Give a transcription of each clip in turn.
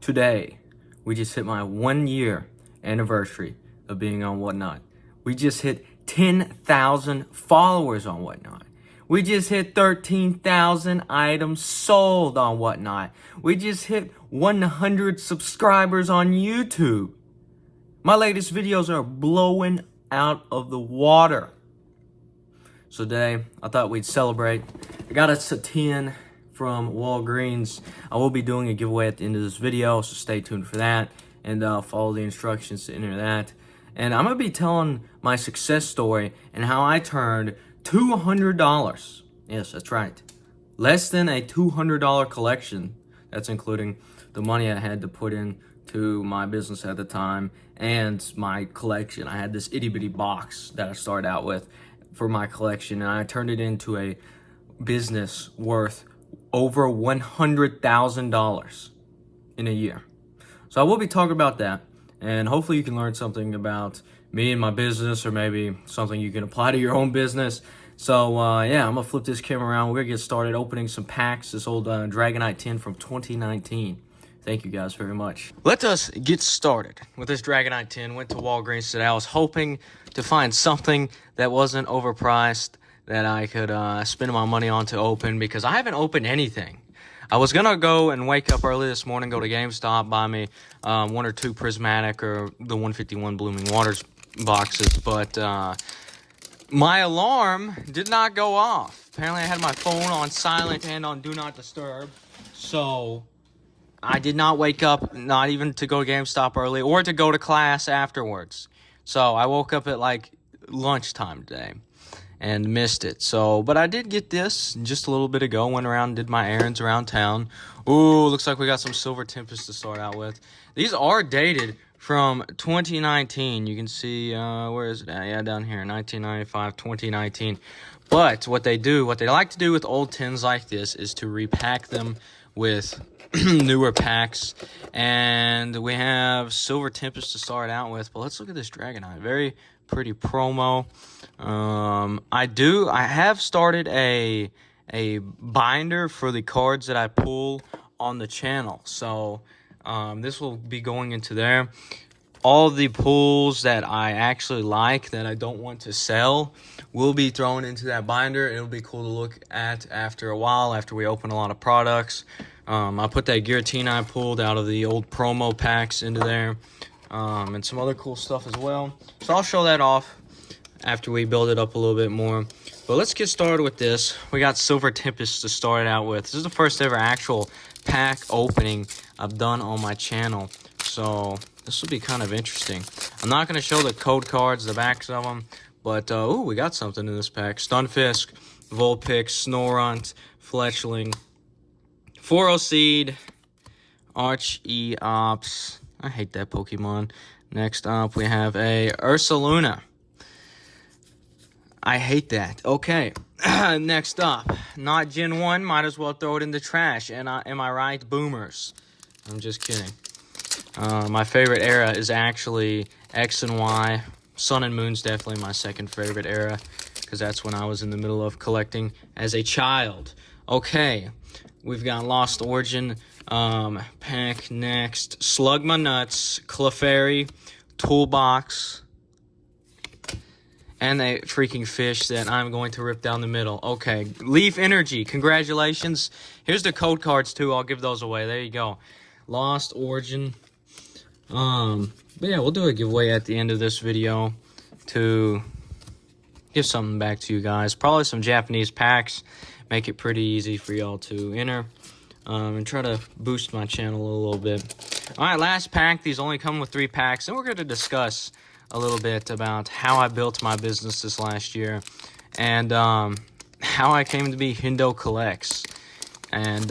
Today, we just hit my 1 year anniversary of being on Whatnot. We just hit 10,000 followers on Whatnot. We just hit 13,000 items sold on Whatnot. We just hit 100 subscribers on YouTube. My latest videos are blowing out of the water. So today, I thought we'd celebrate. I got us a 10 from Walgreens. I will be doing a giveaway at the end of this video, so stay tuned for that. And follow the instructions to enter that. And I'm going to be telling my success story and how I turned $200. Yes, that's right. Less than a $200 collection. That's including the money I had to put in to my business at the time and my collection. I had this itty bitty box that I started out with for my collection, and I turned it into a business worth over $100,000 in a year. So I will be talking about that, and hopefully you can learn something about me and my business, or maybe something you can apply to your own business. So yeah, I'm gonna flip this camera around. We're gonna get started opening some packs. This old Dragonite 10 from 2019. Thank you guys very much. Let us get started with this Dragonite 10. Went to Walgreens today. I was hoping to find something that wasn't overpriced that I could spend my money on to open, because I haven't opened anything. I was gonna go and wake up early this morning, go to GameStop, buy me 1 or 2 Prismatic or the 151 Blooming Waters boxes, but my alarm did not go off. Apparently I had my phone on silent and on Do Not Disturb, so I did not wake up, not even to go to GameStop early or to go to class afterwards. So I woke up at like lunchtime today and missed it. So, but I did get this just a little bit ago. Went around and did my errands around town. Ooh, looks like we got some Silver Tempest to start out with. These are dated from 2019. You can see, where is it at? Yeah, down here, 1995, 2019. But what they like to do with old tins like this is to repack them with newer packs. And we have Silver Tempest to start out with. But let's look at this Dragonite. Very pretty promo. I have started a binder for the cards that I pull on the channel, so this will be going into there. All the pulls that I actually like, that I don't want to sell, will be thrown into that binder. It'll be cool to look at after a while, after we open a lot of products. I put that Giratina I pulled out of the old promo packs into there, and some other cool stuff as well. So I'll show that off after we build it up a little bit more. But let's get started with this. We got Silver Tempest to start it out with. This is the first ever actual pack opening I've done on my channel, so this will be kind of interesting. I'm not going to show the code cards, the backs of them, but ooh, we got something in this pack. Stunfisk, Vulpix, Snorunt, Fletchling, Seed, Archeops. I hate that Pokemon. Next up, we have a Ursaluna. I hate that. Okay. Next up, not Gen 1. Might as well throw it in the trash. And am I right? Boomers. I'm just kidding. My favorite era is actually X and Y. Sun and Moon's definitely my second favorite era, because that's when I was in the middle of collecting as a child. Okay. We've got Lost Origin pack next. Slugma-Nuts, Clefairy, Toolbox, and a freaking fish that I'm going to rip down the middle. Okay, Leaf Energy, congratulations. Here's the code cards too. I'll give those away. There you go. Lost Origin. But yeah, we'll do a giveaway at the end of this video to give something back to you guys. Probably some Japanese packs. Make it pretty easy for y'all to enter. And try to boost my channel a little bit. Alright, last pack. These only come with 3 packs. And we're going to discuss a little bit about how I built my business this last year, and how I came to be Hindo Collects. And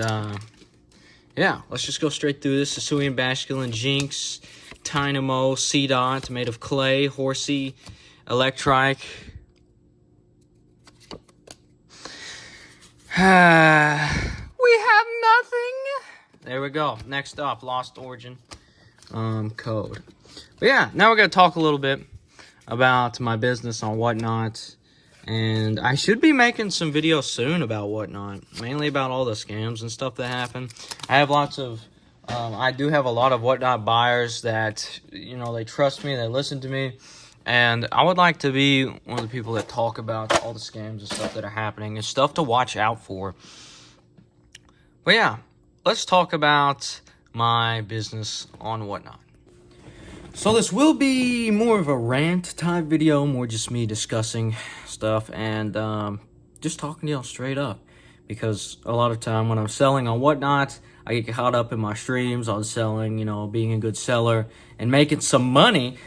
yeah, let's just go straight through this. Hisuian Basculin, Jinx, Tynamo, Seedot, made of clay, Horsey, Electrike. We have nothing. There we go. Next up, Lost Origin code. But yeah, now we're going to talk a little bit about my business on Whatnot. And I should be making some videos soon about Whatnot, mainly about all the scams and stuff that happen. I have lots of I do have a lot of Whatnot buyers that, you know, they trust me, they listen to me, and I would like to be one of the people that talk about all the scams and stuff that are happening and stuff to watch out for. But yeah, let's talk about my business on Whatnot. So this will be more of a rant type video, more just me discussing stuff and just talking to y'all straight up. Because a lot of time when I'm selling on Whatnot, I get caught up in my streams on selling, you know, being a good seller and making some money.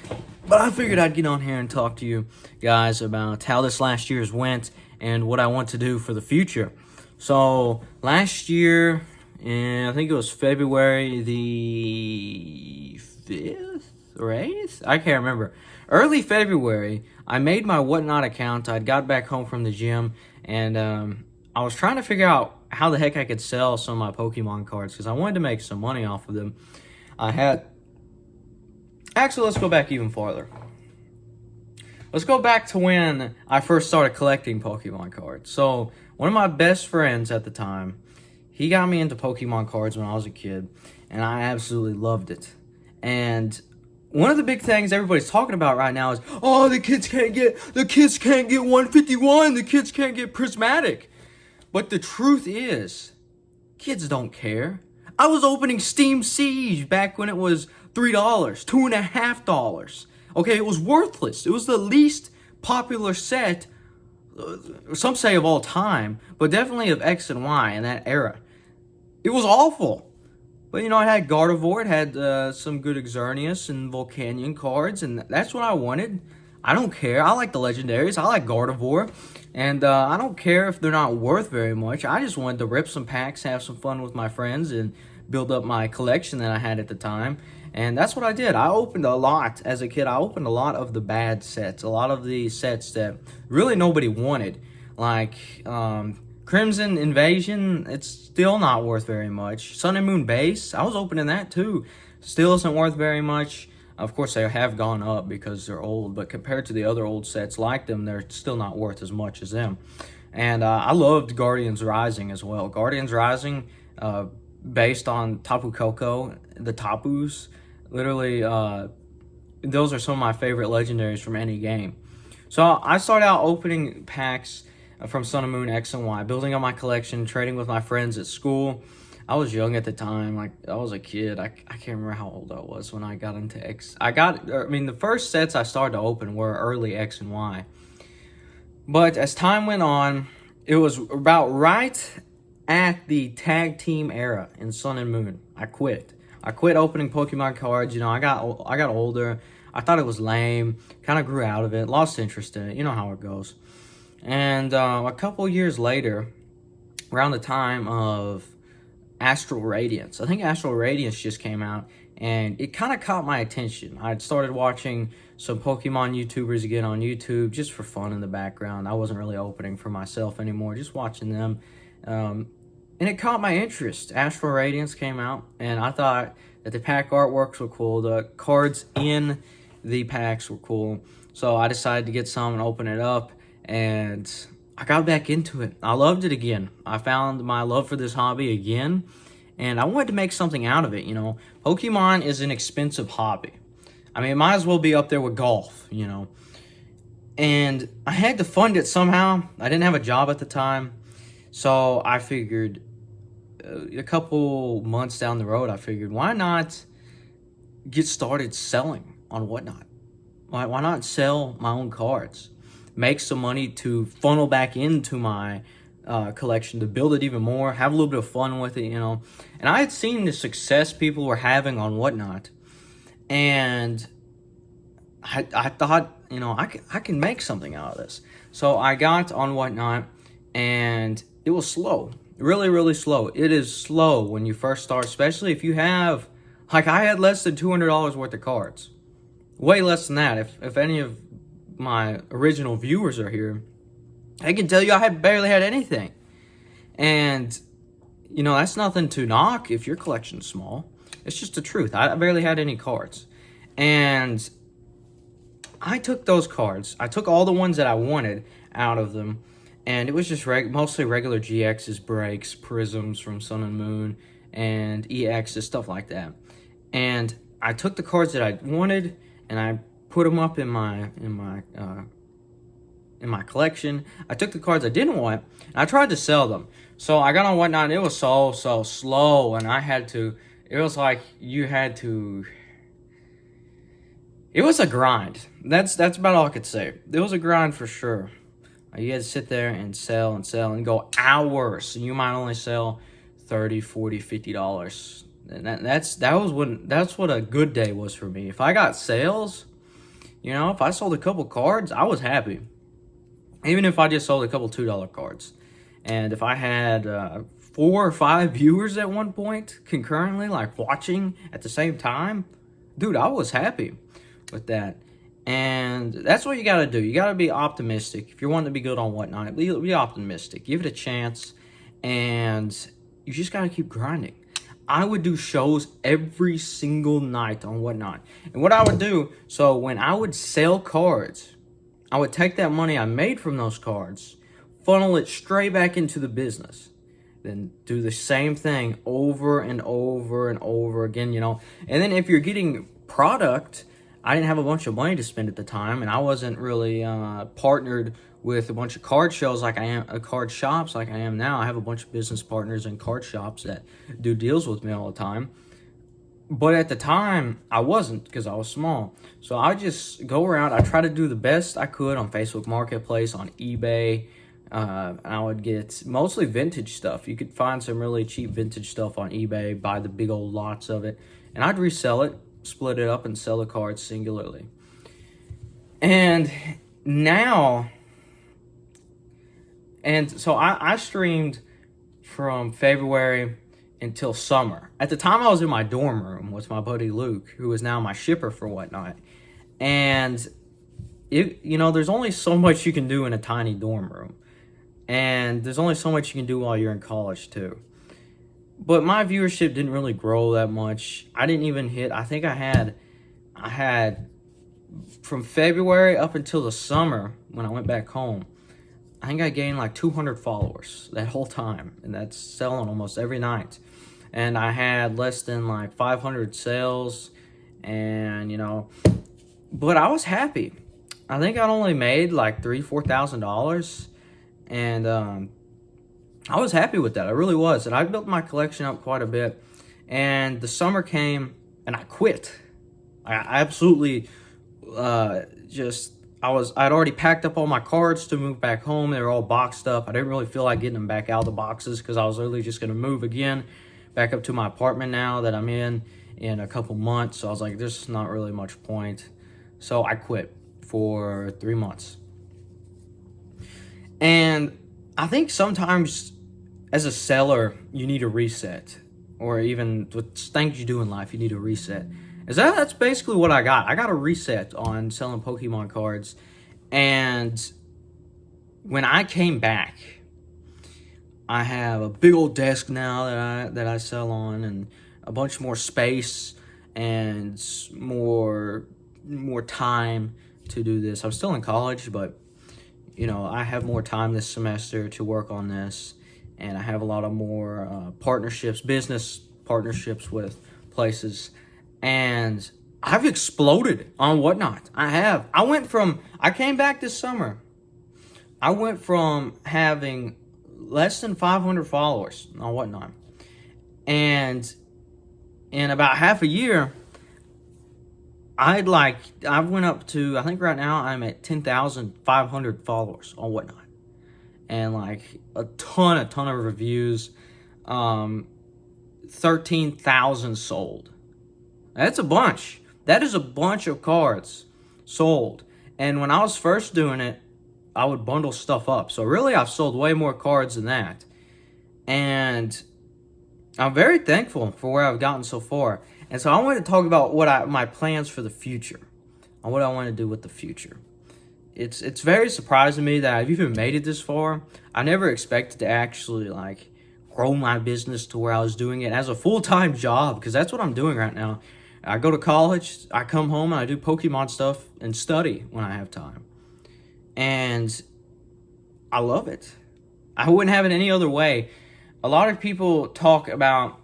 But I figured I'd get on here and talk to you guys about how this last year's went and what I want to do for the future. So last year, I think it was February the 5th or 8th? I can't remember. Early February, I made my Whatnot account. I'd got back home from the gym and I was trying to figure out how the heck I could sell some of my Pokemon cards because I wanted to make some money off of them. Actually, let's go back even farther. Let's go back to when I first started collecting Pokemon cards. So, one of my best friends at the time, he got me into Pokemon cards when I was a kid, and I absolutely loved it. And one of the big things everybody's talking about right now is, oh, the kids can't get 151, the kids can't get Prismatic. But the truth is, kids don't care. I was opening Steam Siege back when it was $3, $2.50. Okay, it was worthless. It was the least popular set, some say of all time, but definitely of X and Y in that era. It was awful. But, you know, it had Gardevoir, it had some good Xerneas and Volcanion cards, and that's what I wanted. I don't care. I like the legendaries. I like Gardevoir. And I don't care if they're not worth very much. I just wanted to rip some packs, have some fun with my friends, and build up my collection that I had at the time. And that's what I did. I opened a lot as a kid. I opened a lot of the bad sets, a lot of the sets that really nobody wanted. Like Crimson Invasion, it's still not worth very much. Sun and Moon Base, I was opening that too. Still isn't worth very much. Of course, they have gone up because they're old, but compared to the other old sets like them, they're still not worth as much as them. And I loved Guardians Rising as well. Guardians Rising, based on Tapu Koko, the Tapus, literally, those are some of my favorite legendaries from any game. So I started out opening packs from Sun and Moon, X and Y, building up my collection, trading with my friends at school. I was young at the time, like I was a kid. I can't remember how old I was when I got into X. The first sets I started to open were early X and Y. But as time went on, it was about right at the tag team era in Sun and Moon. I quit opening Pokemon cards. You know, I got older. I thought it was lame. Kind of grew out of it. Lost interest in it. You know how it goes. And a couple years later, around the time of Astral Radiance. I think Astral Radiance just came out, and it kind of caught my attention. I'd started watching some Pokemon YouTubers again on YouTube just for fun in the background. I wasn't really opening for myself anymore, just watching them. And it caught my interest. Astral Radiance came out, and I thought that the pack artworks were cool. The cards in the packs were cool. So I decided to get some and open it up, and I got back into it. I loved it again. I found my love for this hobby again, and I wanted to make something out of it, you know. Pokemon is an expensive hobby. I mean, it might as well be up there with golf, you know. And I had to fund it somehow. I didn't have a job at the time, so I figured a couple months down the road, I figured, why not get started selling on Whatnot? Why not sell my own cards? Make some money to funnel back into my collection, to build it even more, have a little bit of fun with it, you know. And I had seen the success people were having on Whatnot, and I thought, you know, I can make something out of this. So I got on Whatnot, and it was slow, really, really slow. It is slow when you first start, especially if you have, like I had less than $200 worth of cards. Way less than that. If any of my original viewers are here, I can tell you I barely had anything. And, you know, that's nothing to knock if your collection's small. It's just the truth. I barely had any cards. And I took those cards. I took all the ones that I wanted out of them. And it was just mostly regular GXs, breaks, prisms from Sun and Moon, and EXs, stuff like that. And I took the cards that I wanted and I put them up in my collection. I took the cards I didn't want and I tried to sell them. So I got on Whatnot and it was so slow, and it was like you had to, it was a grind. That's about all I could say. It was a grind for sure. You had to sit there and sell and go hours. You might only sell $30, $40, $50. And that's what a good day was for me. If I got sales, if I sold a couple cards, I was happy. Even if I just sold a couple $2 cards. And if I had 4 or 5 viewers at one point concurrently, like watching at the same time, dude, I was happy with that. And that's what you got to do. You got to be optimistic. If you're wanting to be good on Whatnot, be optimistic. Give it a chance. And you just got to keep grinding. I would do shows every single night on Whatnot. And what I would do, so when I would sell cards, I would take that money I made from those cards, funnel it straight back into the business. Then do the same thing over and over and over again, And then if you're getting product, I didn't have a bunch of money to spend at the time, and I wasn't really partnered with a bunch of card shows like I am, card shops like I am now. I have a bunch of business partners and card shops that do deals with me all the time. But at the time, I wasn't, because I was small. So I just go around. I try to do the best I could on Facebook Marketplace, on eBay. I would get mostly vintage stuff. You could find some really cheap vintage stuff on eBay, buy the big old lots of it, and I'd resell it, split it up, and sell the cards singularly. And now, so I streamed from February until summer. At the time, I was in my dorm room with my buddy Luke, who is now my shipper for Whatnot. And there's only so much you can do in a tiny dorm room. And there's only so much you can do while you're in college too. But my viewership didn't really grow that much. I didn't even hit, I think I had from February up until the summer when I went back home, I think I gained like 200 followers that whole time. And that's selling almost every night. And I had less than like 500 sales, and but I was happy. I think I only made like $3,000-$4,000, and I was happy with that. I really was. And I built my collection up quite a bit. And the summer came and I quit. I absolutely I'd already packed up all my cards to move back home. They were all boxed up. I didn't really feel like getting them back out of the boxes, because I was literally just going to move again back up to my apartment now that I'm in a couple months. So I was like, there's not really much point. So I quit for 3 months. And I think sometimes as a seller, you need a reset, or even with things you do in life, you need a reset. That's basically what I got. I got a reset on selling Pokemon cards. And when I came back, I have a big old desk now that I sell on, and a bunch more space and more time to do this. I'm still in college, but I have more time this semester to work on this, and I have a lot of more business partnerships with places, and I've exploded on Whatnot. I came back this summer. I went from having less than 500 followers on Whatnot, and in about half a year, I went up to, I think right now I'm at 10,500 followers on Whatnot, and like a ton of reviews, 13,000 sold. That's a bunch. That is a bunch of cards sold. And when I was first doing it, I would bundle stuff up. So really, I've sold way more cards than that. And I'm very thankful for where I've gotten so far. And so I want to talk about my plans for the future, and what I want to do with the future. It's very surprising to me that I've even made it this far. I never expected to actually grow my business to where I was doing it as a full-time job, because that's what I'm doing right now. I go to college, I come home, and I do Pokemon stuff and study when I have time. And I love it. I wouldn't have it any other way. A lot of people talk about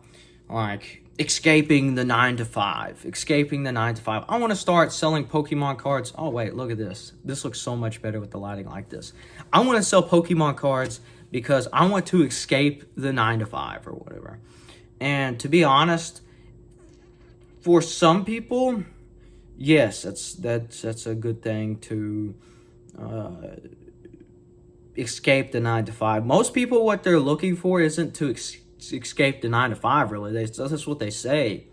like escaping the 9 to 5, escaping the 9 to 5. I want to start selling Pokemon cards. Oh wait, look at this. This looks so much better with the lighting like this. I want to sell Pokemon cards because I want to escape the 9 to 5 or whatever. And to be honest, for some people, yes, that's a good thing to escape the 9 to 5. Most people, what they're looking for isn't to escape the 9 to 5. Really, that's what they say.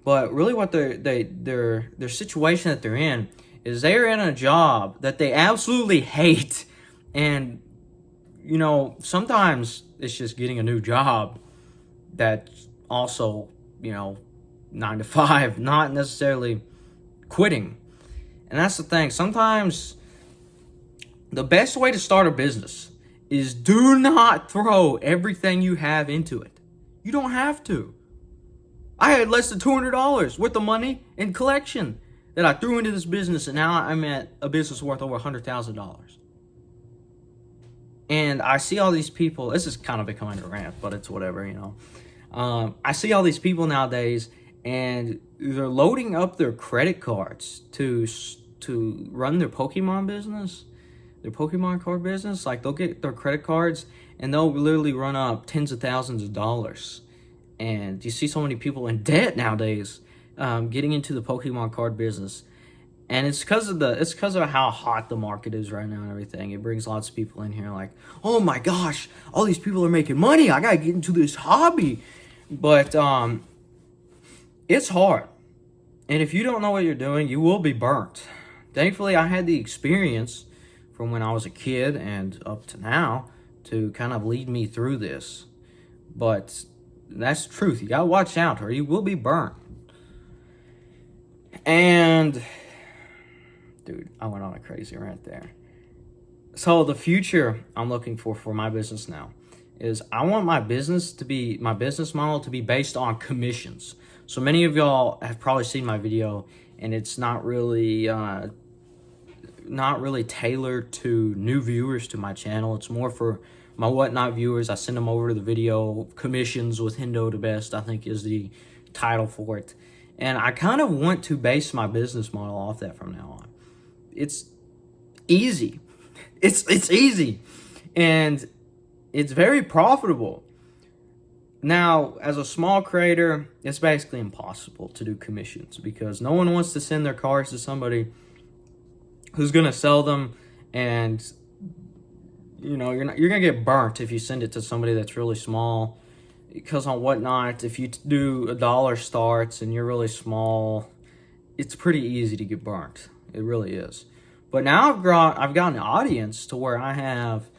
But really, what their situation that they're in is they're in a job that they absolutely hate, and sometimes it's just getting a new job that's also 9 to 5, not necessarily quitting. And that's the thing. Sometimes the best way to start a business is do not throw everything you have into it. You don't have to. I had less than $200 worth of money in collection that I threw into this business, and now I'm at a business worth over $100,000. And I see all these people. This is kind of becoming a rant, but it's whatever, I see all these people nowadays, and they're loading up their credit cards to run their Pokemon business, their Pokemon card business. Like, they'll get their credit cards, and they'll literally run up tens of thousands of dollars. And you see so many people in debt nowadays, getting into the Pokemon card business. And it's because of how hot the market is right now and everything. It brings lots of people in here like, oh my gosh, all these people are making money. I gotta get into this hobby. But it's hard. And if you don't know what you're doing, you will be burnt. Thankfully, I had the experience from when I was a kid and up to now to kind of lead me through this. But that's the truth. You gotta watch out or you will be burnt. And dude, I went on a crazy rant there. So the future I'm looking for my business now is I want my business model to be based on commissions. So many of y'all have probably seen my video, and it's not really tailored to new viewers to my channel. It's more for my Whatnot viewers. I send them over to the video. Commissions with Hendo the Best, I think, is the title for it. And I kind of want to base my business model off that from now on. It's easy. It's easy. And it's very profitable. Now, as a small creator, it's basically impossible to do commissions because no one wants to send their cards to somebody who's going to sell them, and you're going to get burnt if you send it to somebody that's really small. Because on Whatnot, if you do $1 starts and you're really small, it's pretty easy to get burnt. It really is. But now I've got an audience to where I have,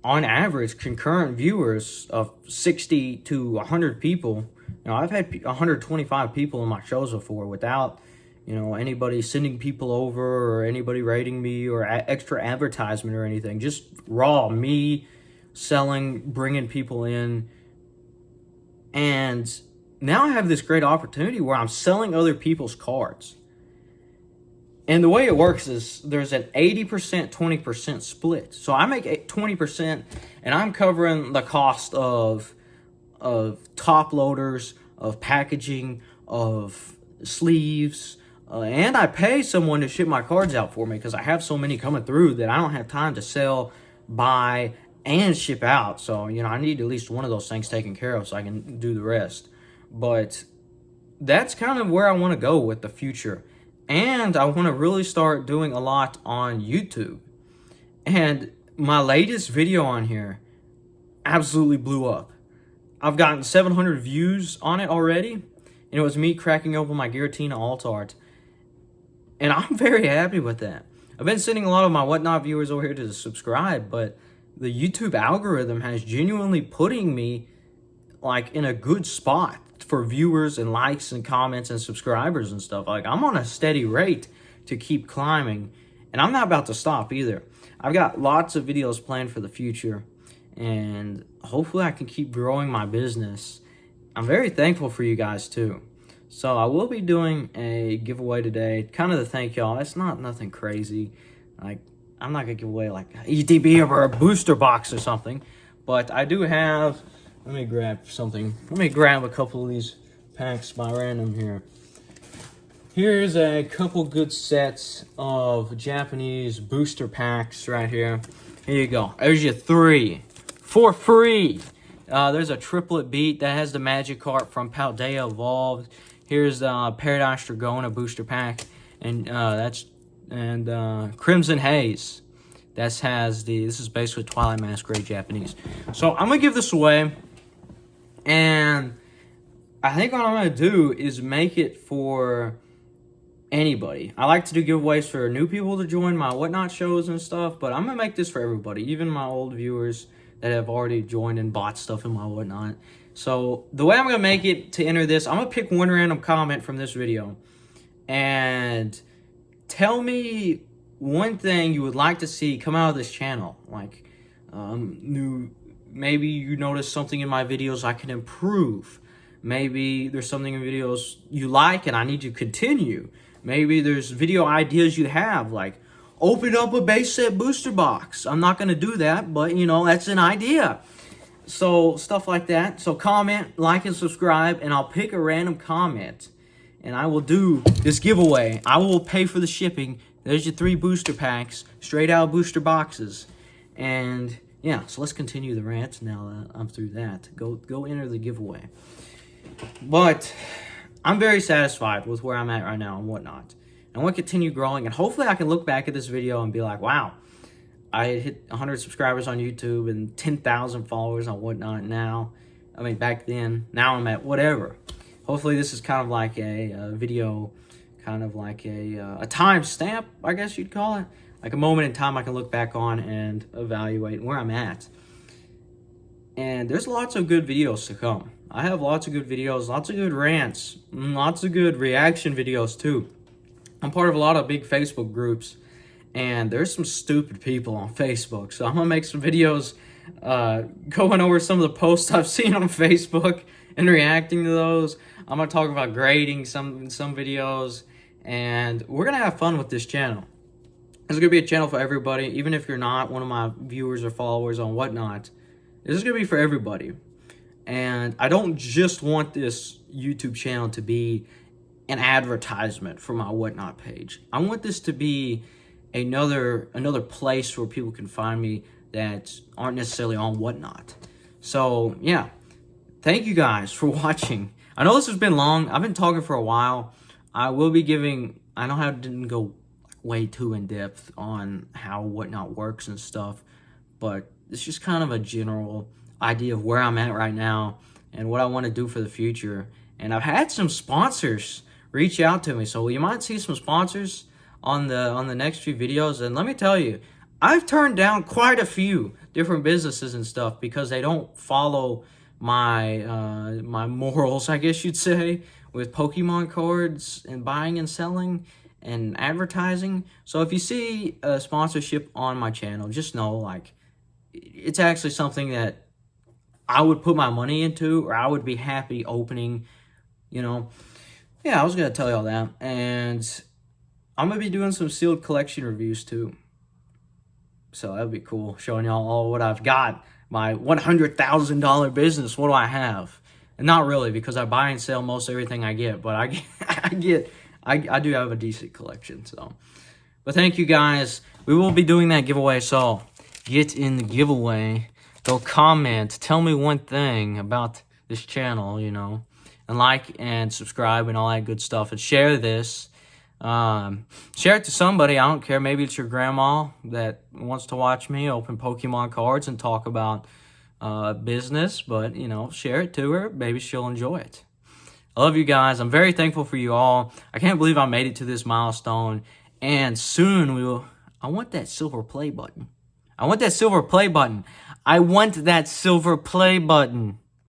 on average, concurrent viewers of 60 to 100 people. I've had 125 people in my shows before without, anybody sending people over or anybody rating me or extra advertisement or anything. Just raw, me selling, bringing people in. And now I have this great opportunity where I'm selling other people's cards. And the way it works is there's an 80%, 20% split. So I make 20%, and I'm covering the cost of top loaders, of packaging, of sleeves, and I pay someone to ship my cards out for me because I have so many coming through that I don't have time to sell, buy, and ship out. So, I need at least one of those things taken care of so I can do the rest. But that's kind of where I want to go with the future. And I want to really start doing a lot on YouTube. And my latest video on here absolutely blew up. I've gotten 700 views on it already. And it was me cracking open my Giratina alt art. And I'm very happy with that. I've been sending a lot of my Whatnot viewers over here to subscribe, but the YouTube algorithm has genuinely putting me in a good spot for viewers and likes and comments and subscribers and stuff. I'm on a steady rate to keep climbing, and I'm not about to stop either. I've got lots of videos planned for the future, and hopefully I can keep growing my business. I'm very thankful for you guys too. So I will be doing a giveaway today, kind of to thank y'all. It's not nothing crazy. I'm not gonna give away an ETB or a booster box or something, but I do have let me grab something. Let me grab a couple of these packs by random here. Here's a couple good sets of Japanese booster packs right here. Here you go. There's your 3 for free. There's a triplet beat that has the Magikarp from Paldea Evolved. Here's the Paradise Dragona booster pack, and Crimson Haze. This is basically Twilight Masquerade Japanese. So I'm gonna give this away, and I think what I'm gonna do is make it for anybody. I like to do giveaways for new people to join my Whatnot shows and stuff, but I'm gonna make this for everybody, even my old viewers that have already joined and bought stuff in my Whatnot. So the way I'm gonna make it to enter this, I'm gonna pick one random comment from this video and tell me one thing you would like to see come out of this channel. Like maybe you notice something in my videos I can improve. Maybe there's something in videos you like and I need to continue. Maybe there's video ideas you have, like open up a base set booster box. I'm not going to do that, but you know, that's an idea. So stuff like that. So comment, like, and subscribe, and I'll pick a random comment and I will do this giveaway. I will pay for the shipping. There's your 3 booster packs, straight out booster boxes. And yeah, so let's continue the rant now that I'm through that. Go enter the giveaway. But I'm very satisfied with where I'm at right now and Whatnot. I want to continue growing, and hopefully I can look back at this video and be like, wow, I hit 100 subscribers on YouTube and 10,000 followers on Whatnot now. I mean, back then. Now I'm at whatever. Hopefully this is kind of like a video, kind of like a time stamp, I guess you'd call it. Like a moment in time I can look back on and evaluate where I'm at. And there's lots of good videos to come. I have lots of good videos, lots of good rants, lots of good reaction videos too. I'm part of a lot of big Facebook groups, and there's some stupid people on Facebook. So I'm gonna make some videos going over some of the posts I've seen on Facebook and reacting to those. I'm gonna talk about grading some videos, and we're gonna have fun with this channel. This is gonna be a channel for everybody, even if you're not one of my viewers or followers on Whatnot. This is gonna be for everybody. And I don't just want this YouTube channel to be an advertisement for my Whatnot page. I want this to be another place where people can find me that aren't necessarily on Whatnot. So yeah, thank you guys for watching. I know this has been long. I've been talking for a while. I will be giving, I know I didn't go way too in depth on how Whatnot works and stuff, but it's just kind of a general idea of where I'm at right now and what I want to do for the future. And I've had some sponsors reach out to me, so you might see some sponsors on the next few videos. And let me tell you, I've turned down quite a few different businesses and stuff because they don't follow my my morals, I guess you'd say, with Pokemon cards and buying and selling and advertising. So if you see a sponsorship on my channel, just know, like, it's actually something that I would put my money into, or I would be happy opening, you know. Yeah, I was going to tell y'all that. And I'm going to be doing some sealed collection reviews too. So that'd be cool, showing y'all all what I've got. My $100,000 business, what do I have? And not really, because I buy and sell most everything I get, but I do have a decent collection. So, but thank you guys. We will be doing that giveaway, so get in the giveaway. Go comment, tell me one thing about this channel, you know, and like and subscribe and all that good stuff, and share this. Share it to somebody, I don't care. Maybe it's your grandma that wants to watch me open Pokemon cards and talk about business, but, you know, share it to her. Maybe she'll enjoy it. I love you guys. I'm very thankful for you all. I can't believe I made it to this milestone, and soon I want that silver play button. I want that silver play button. I want that silver play button.